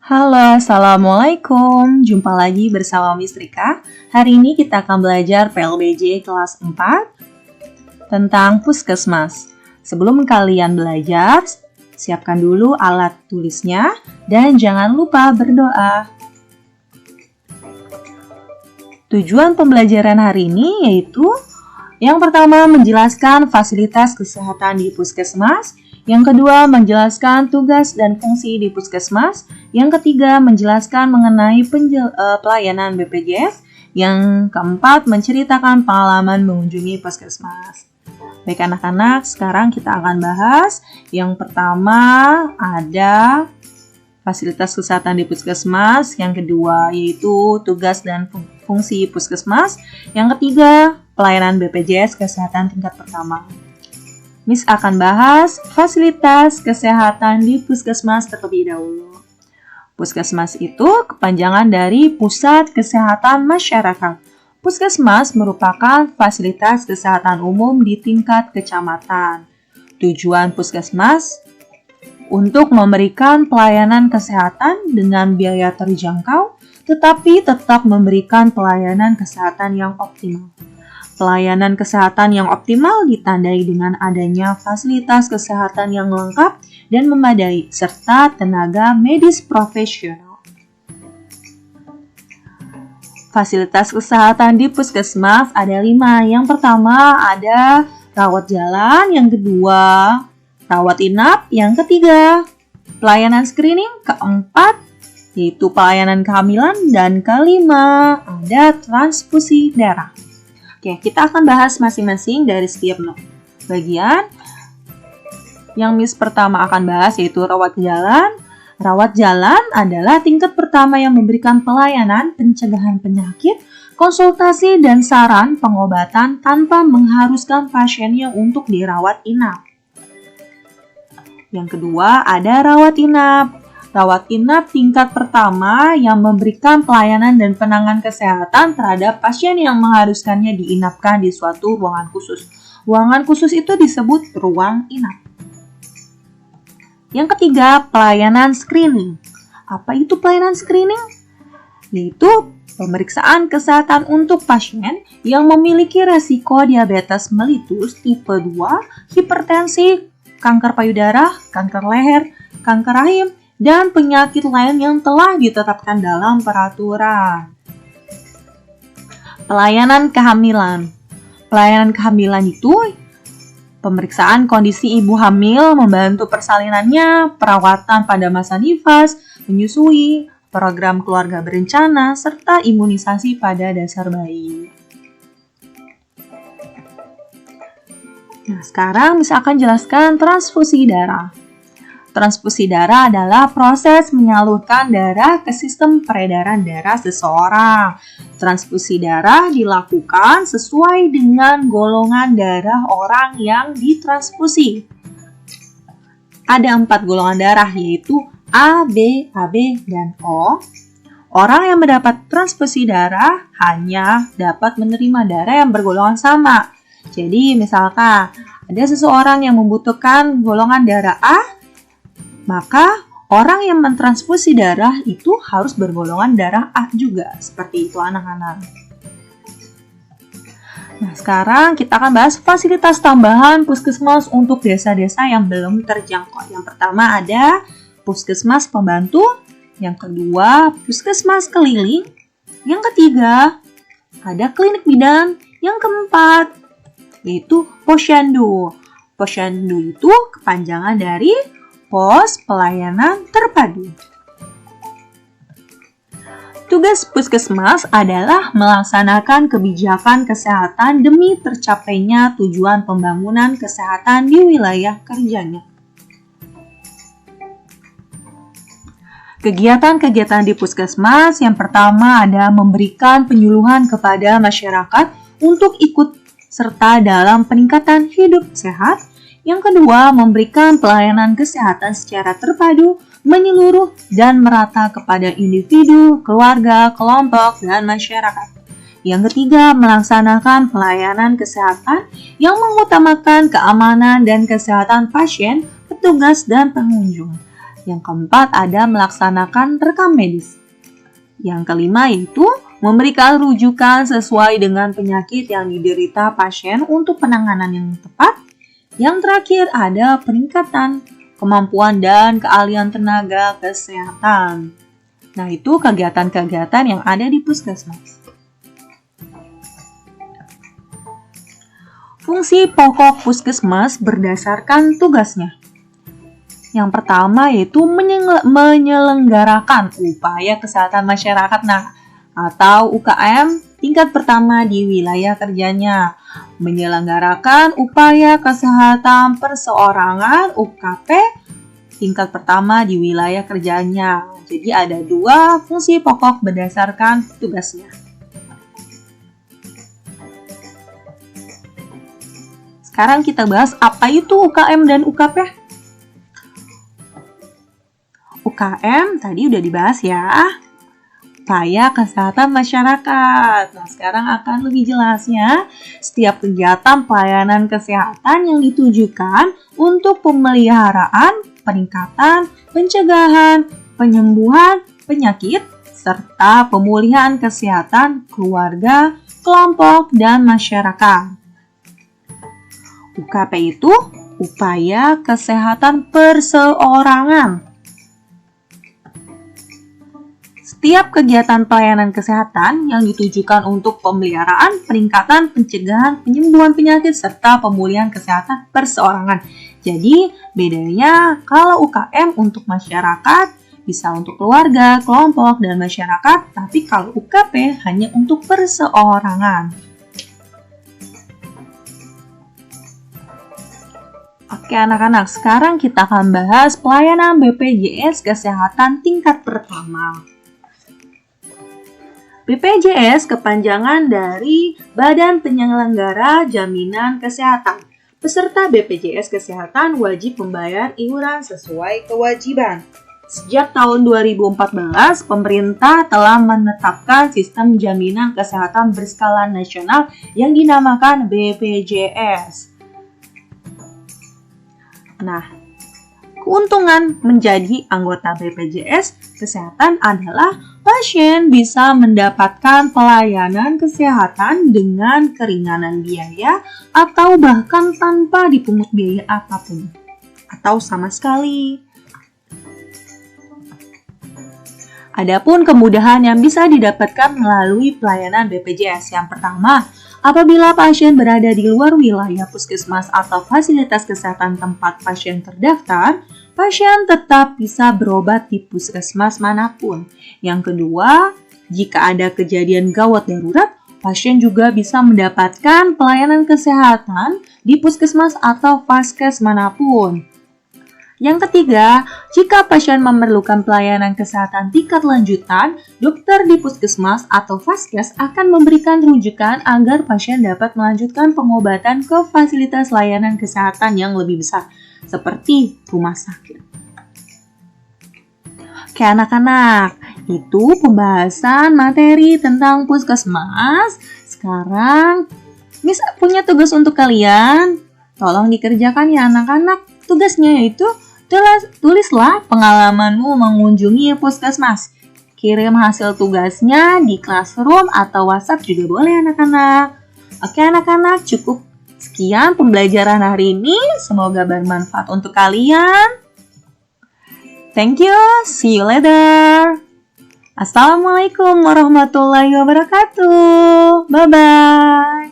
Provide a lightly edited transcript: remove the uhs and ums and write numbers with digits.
Halo, Assalamualaikum. Jumpa lagi bersama Miss Rika. Hari ini kita akan belajar PLBJ kelas 4 tentang puskesmas. Sebelum kalian belajar, siapkan dulu alat tulisnya dan jangan lupa berdoa. Tujuan pembelajaran hari ini yaitu yang pertama menjelaskan fasilitas kesehatan di puskesmas. Yang kedua, menjelaskan tugas dan fungsi di puskesmas. Yang ketiga, menjelaskan mengenai pelayanan BPJS. Yang keempat, menceritakan pengalaman mengunjungi puskesmas. Baik anak-anak, sekarang kita akan bahas. Yang pertama, ada fasilitas kesehatan di puskesmas. Yang kedua, yaitu tugas dan fungsi puskesmas. Yang ketiga, pelayanan BPJS kesehatan tingkat pertama. Miss akan bahas fasilitas kesehatan di puskesmas terlebih dahulu. Puskesmas itu kepanjangan dari Pusat Kesehatan Masyarakat. Puskesmas merupakan fasilitas kesehatan umum di tingkat kecamatan. Tujuan puskesmas untuk memberikan pelayanan kesehatan dengan biaya terjangkau, tetapi tetap memberikan pelayanan kesehatan yang optimal. Pelayanan kesehatan yang optimal ditandai dengan adanya fasilitas kesehatan yang lengkap dan memadai, serta tenaga medis profesional. Fasilitas kesehatan di puskesmas ada 5. Yang pertama ada rawat jalan, yang kedua rawat inap, yang ketiga pelayanan screening, keempat yaitu pelayanan kehamilan, dan kelima ada transfusi darah. Oke, kita akan bahas masing-masing dari setiap bagian. Yang Miss pertama akan bahas yaitu rawat jalan. Rawat jalan adalah tingkat pertama yang memberikan pelayanan pencegahan penyakit, konsultasi dan saran pengobatan tanpa mengharuskan pasiennya untuk dirawat inap. Yang kedua ada rawat inap. Rawat inap tingkat pertama yang memberikan pelayanan dan penanganan kesehatan terhadap pasien yang mengharuskannya diinapkan di suatu ruangan khusus. Ruangan khusus itu disebut ruang inap. Yang ketiga, pelayanan screening. Apa itu pelayanan screening? Yaitu pemeriksaan kesehatan untuk pasien yang memiliki resiko diabetes mellitus tipe 2, hipertensi, kanker payudara, kanker leher, kanker rahim, dan penyakit lain yang telah ditetapkan dalam peraturan. Pelayanan kehamilan. Pelayanan kehamilan itu pemeriksaan kondisi ibu hamil, membantu persalinannya, perawatan pada masa nifas, menyusui, program keluarga berencana, serta imunisasi pada dasar bayi. Nah, sekarang misalkan jelaskan transfusi darah. Transfusi darah adalah proses menyalurkan darah ke sistem peredaran darah seseorang. Transfusi darah dilakukan sesuai dengan golongan darah orang yang ditransfusi. Ada 4 golongan darah yaitu A, B, AB, dan O. Orang yang mendapat transfusi darah hanya dapat menerima darah yang bergolongan sama. Jadi misalkan ada seseorang yang membutuhkan golongan darah A, maka orang yang mentransfusi darah itu harus bergolongan darah A juga. Seperti itu anak-anak. Nah, sekarang kita akan bahas fasilitas tambahan puskesmas untuk desa-desa yang belum terjangkau. Yang pertama ada puskesmas pembantu. Yang kedua, puskesmas keliling. Yang ketiga, ada klinik bidan. Yang keempat, yaitu posyandu. Posyandu itu kepanjangan dari Pos Pelayanan Terpadu. Tugas puskesmas adalah melaksanakan kebijakan kesehatan demi tercapainya tujuan pembangunan kesehatan di wilayah kerjanya. Kegiatan-kegiatan di puskesmas yang pertama ada memberikan penyuluhan kepada masyarakat untuk ikut serta dalam peningkatan hidup sehat. Yang kedua, memberikan pelayanan kesehatan secara terpadu menyeluruh dan merata kepada individu, keluarga, kelompok, dan masyarakat. Yang ketiga, melaksanakan pelayanan kesehatan yang mengutamakan keamanan dan kesehatan pasien, petugas, dan pengunjung. Yang keempat, ada melaksanakan rekam medis. Yang kelima yaitu memberikan rujukan sesuai dengan penyakit yang diderita pasien untuk penanganan yang tepat. Yang terakhir ada peningkatan kemampuan dan keahlian tenaga kesehatan. Nah, itu kegiatan-kegiatan yang ada di puskesmas. Fungsi pokok puskesmas berdasarkan tugasnya. Yang pertama yaitu menyelenggarakan upaya kesehatan masyarakat atau UKM tingkat pertama di wilayah kerjanya. Menyelenggarakan upaya kesehatan perseorangan UKP tingkat pertama di wilayah kerjanya. Jadi ada 2 fungsi pokok berdasarkan tugasnya. Sekarang kita bahas apa itu UKM dan UKP. UKM tadi udah dibahas ya. Upaya kesehatan masyarakat. Nah, sekarang akan lebih jelasnya. Setiap kegiatan pelayanan kesehatan yang ditujukan untuk pemeliharaan, peningkatan, pencegahan, penyembuhan penyakit, serta pemulihan kesehatan keluarga, kelompok, dan masyarakat. UKP itu upaya kesehatan perseorangan. Setiap kegiatan pelayanan kesehatan yang ditujukan untuk pemeliharaan, peningkatan, pencegahan, penyembuhan penyakit, serta pemulihan kesehatan perseorangan. Jadi, bedanya kalau UKM untuk masyarakat, bisa untuk keluarga, kelompok, dan masyarakat, tapi kalau UKP hanya untuk perseorangan. Oke anak-anak, sekarang kita akan bahas pelayanan BPJS Kesehatan tingkat pertama. BPJS kepanjangan dari Badan Penyelenggara Jaminan Kesehatan. Peserta BPJS Kesehatan wajib membayar iuran sesuai kewajiban. Sejak tahun 2014, pemerintah telah menetapkan sistem jaminan kesehatan berskala nasional yang dinamakan BPJS. Nah, keuntungan menjadi anggota BPJS Kesehatan adalah pasien bisa mendapatkan pelayanan kesehatan dengan keringanan biaya atau bahkan tanpa dipungut biaya apapun atau sama sekali. Adapun kemudahan yang bisa didapatkan melalui pelayanan BPJS. Yang pertama, apabila pasien berada di luar wilayah puskesmas atau fasilitas kesehatan tempat pasien terdaftar, pasien tetap bisa berobat di puskesmas manapun. Yang kedua, jika ada kejadian gawat darurat, pasien juga bisa mendapatkan pelayanan kesehatan di puskesmas atau vaskes manapun. Yang ketiga, jika pasien memerlukan pelayanan kesehatan tingkat lanjutan, dokter di puskesmas atau vaskes akan memberikan rujukan agar pasien dapat melanjutkan pengobatan ke fasilitas layanan kesehatan yang lebih besar, seperti rumah sakit. Oke anak-anak, itu pembahasan materi tentang puskesmas. Sekarang, Miss punya tugas untuk kalian. Tolong dikerjakan ya anak-anak. Tugasnya yaitu tulislah pengalamanmu mengunjungi puskesmas. Kirim hasil tugasnya di Classroom atau WhatsApp juga boleh anak-anak. Oke anak-anak, cukup sekian pembelajaran hari ini. Semoga bermanfaat untuk kalian. Thank you, see you later. Assalamualaikum warahmatullahi wabarakatuh. Bye-bye.